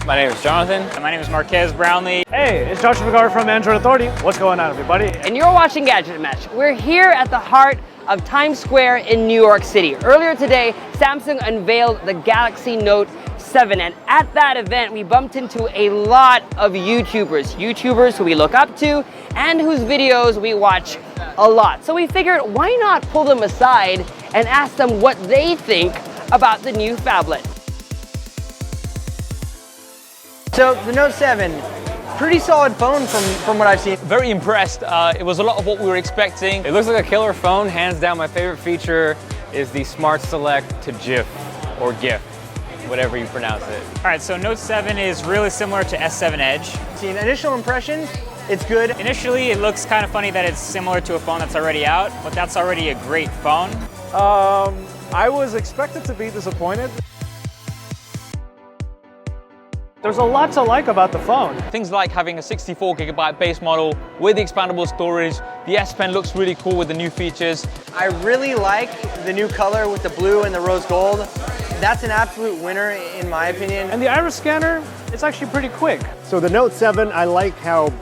My name is Jonathan. And my name is Marques Brownlee. Hey, it's Joshua Vergara from Android Authority. What's going on, everybody? And you're watching GadgetMatch. We're here at the heart of Times Square in New York City. Earlier today, Samsung unveiled the Galaxy Note 7, and at that event, we bumped into a lot of YouTubers who we look up to and whose videos we watch a lot. So we figured, why not pull them aside and ask them what they think about the new phablet. So the Note 7, pretty solid phone from what I've seen. Very impressed. It was a lot of what we were expecting. It looks like a killer phone. Hands down, my favorite feature is the Smart Select to GIF or GIF, whatever you pronounce it. All right, so Note 7 is really similar to S7 Edge. Seen initial impressions, it's good. Initially, it looks kind of funny that it's similar to a phone that's already out, but that's already a great phone. I was expected to be disappointed. There's a lot to like about the phone. Things like having a 64GB base model with the expandable storage. The S Pen looks really cool with the new features. I really like the new color with the blue and the rose gold. That's an absolute winner in my opinion. And the iris scanner, it's actually pretty quick. So the Note 7, I like how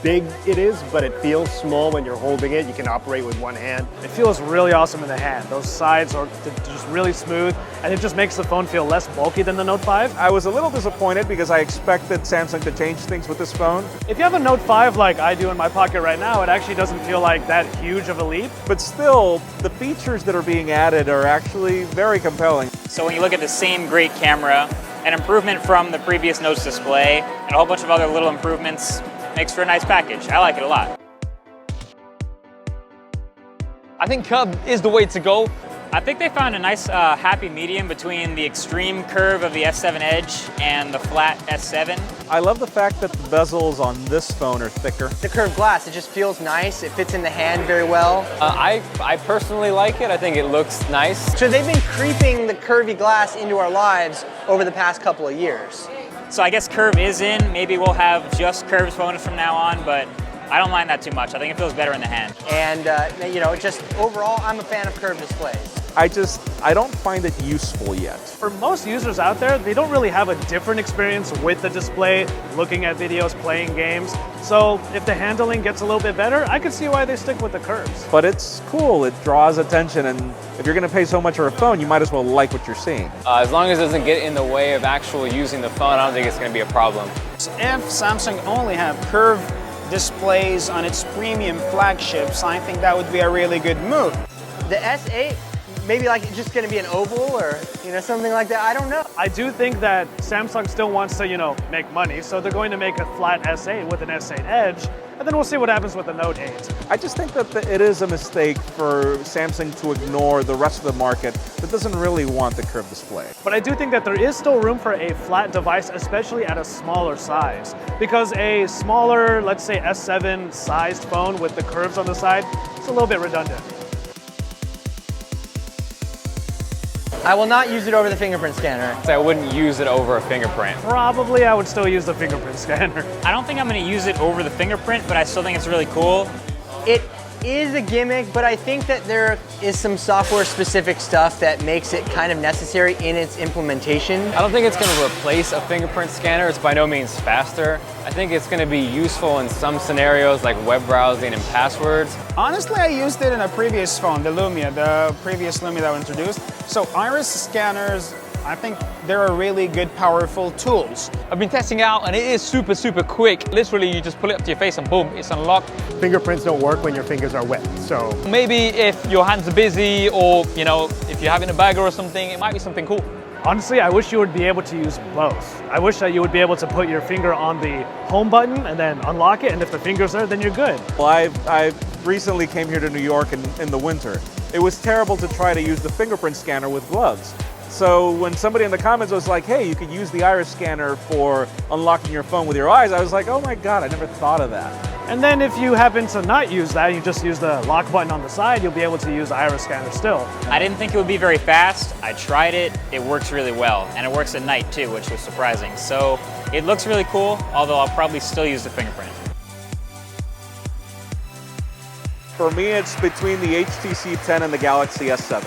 big it is, but it feels small when you're holding it. You can operate with one hand. It feels really awesome in the hand. Those sides are just really smooth, and it just makes the phone feel less bulky than the Note 5. I was a little disappointed because I expected Samsung to change things with this phone. If you have a Note 5 like I do in my pocket right now, it actually doesn't feel like that huge of a leap. But still, the features that are being added are actually very compelling. So when you look at the same great camera, an improvement from the previous Note's display, and a whole bunch of other little improvements, makes for a nice package. I like it a lot. I think curve is the way to go. I think they found a nice happy medium between the extreme curve of the S7 Edge and the flat S7. I love the fact that the bezels on this phone are thicker. The curved glass, it just feels nice. It fits in the hand very well. I personally like it. I think it looks nice. So they've been creeping the curvy glass into our lives over the past couple of years. So I guess curve is in. Maybe we'll have just curved phones from now on, but I don't mind that too much. I think it feels better in the hand. And you know, just overall, I'm a fan of curved displays. I don't find it useful yet. For most users out there, they don't really have a different experience with the display, looking at videos, playing games. So if the handling gets a little bit better, I could see why they stick with the curves. But it's cool, it draws attention, and if you're gonna pay so much for a phone, you might as well like what you're seeing. As long as it doesn't get in the way of actually using the phone, I don't think it's gonna be a problem. If Samsung only have curved displays on its premium flagships, I think that would be a really good move. The S8, maybe like it's just going to be an oval or something like that. I don't know. I do think that Samsung still wants to make money, so they're going to make a flat S8 with an S8 Edge, and then we'll see what happens with the Note 8. I just think that it is a mistake for Samsung to ignore the rest of the market that doesn't really want the curved display. But I do think that there is still room for a flat device, especially at a smaller size. Because a smaller, let's say S7 sized phone with the curves on the side, it's a little bit redundant. I will not use it over the fingerprint scanner. So I wouldn't use it over a fingerprint. Probably I would still use the fingerprint scanner. I don't think I'm going to use it over the fingerprint, but I still think it's really cool. It is a gimmick, but I think that there is some software-specific stuff that makes it kind of necessary in its implementation. I don't think it's going to replace a fingerprint scanner. It's by no means faster. I think it's going to be useful in some scenarios like web browsing and passwords. Honestly, I used it in a previous phone, the Lumia, the previous Lumia that was introduced. So iris scanners, I think they're really good, powerful tools. I've been testing out and it is super, super quick. Literally, you just pull it up to your face and boom, it's unlocked. Fingerprints don't work when your fingers are wet, so. Maybe if your hands are busy or, if you're having a burger or something, it might be something cool. Honestly, I wish you would be able to use both. I wish that you would be able to put your finger on the home button and then unlock it, and if the finger's there, then you're good. Well, I recently came here to New York in the winter. It was terrible to try to use the fingerprint scanner with gloves. So when somebody in the comments was like, hey, you could use the iris scanner for unlocking your phone with your eyes, I was like, oh my God, I never thought of that. And then if you happen to not use that, you just use the lock button on the side, you'll be able to use the iris scanner still. I didn't think it would be very fast. I tried it. It works really well. And it works at night too, which was surprising. So it looks really cool, although I'll probably still use the fingerprint. For me, it's between the HTC 10 and the Galaxy S7.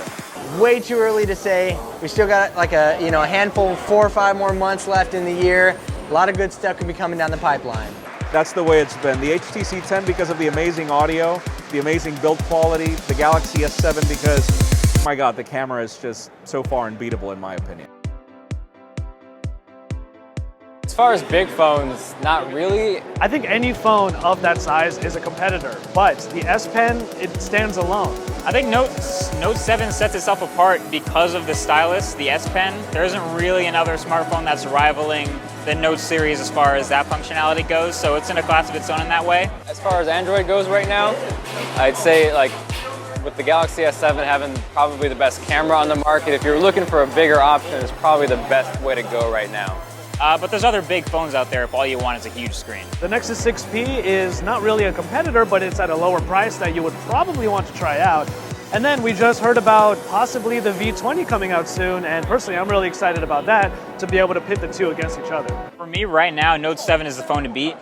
way too early to say. We still got like a handful, 4 or 5 more months left in the year. A lot of good stuff could be coming down the pipeline. That's the way it's been. The HTC 10 because of the amazing audio, the amazing build quality, the Galaxy S7 because, oh my God, the camera is just so far unbeatable in my opinion. As far as big phones, not really. I think any phone of that size is a competitor, but the S Pen, it stands alone. I think Note 7 sets itself apart because of the stylus, the S Pen. There isn't really another smartphone that's rivaling the Note series as far as that functionality goes, so it's in a class of its own in that way. As far as Android goes right now, I'd say like with the Galaxy S7 having probably the best camera on the market, if you're looking for a bigger option, it's probably the best way to go right now. But there's other big phones out there if all you want is a huge screen. The Nexus 6P is not really a competitor, but it's at a lower price that you would probably want to try out. And then we just heard about possibly the V20 coming out soon, and personally I'm really excited about that, to be able to pit the two against each other. For me right now, Note 7 is the phone to beat.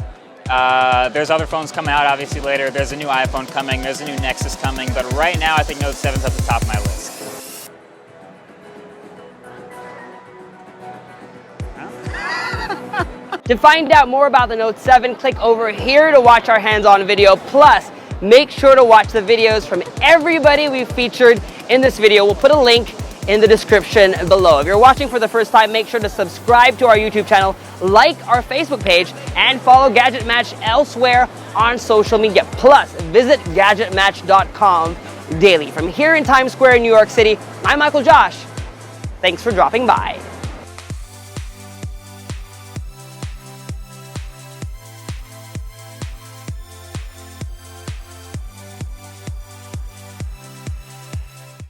There's other phones coming out obviously later. There's a new iPhone coming, there's a new Nexus coming, but right now I think Note 7's at the top of my list. To find out more about the Note 7, click over here to watch our hands-on video. Plus, make sure to watch the videos from everybody we've featured in this video. We'll put a link in the description below. If you're watching for the first time, make sure to subscribe to our YouTube channel, like our Facebook page, and follow GadgetMatch elsewhere on social media. Plus, visit GadgetMatch.com daily. From here in Times Square in New York City, I'm Michael Josh. Thanks for dropping by.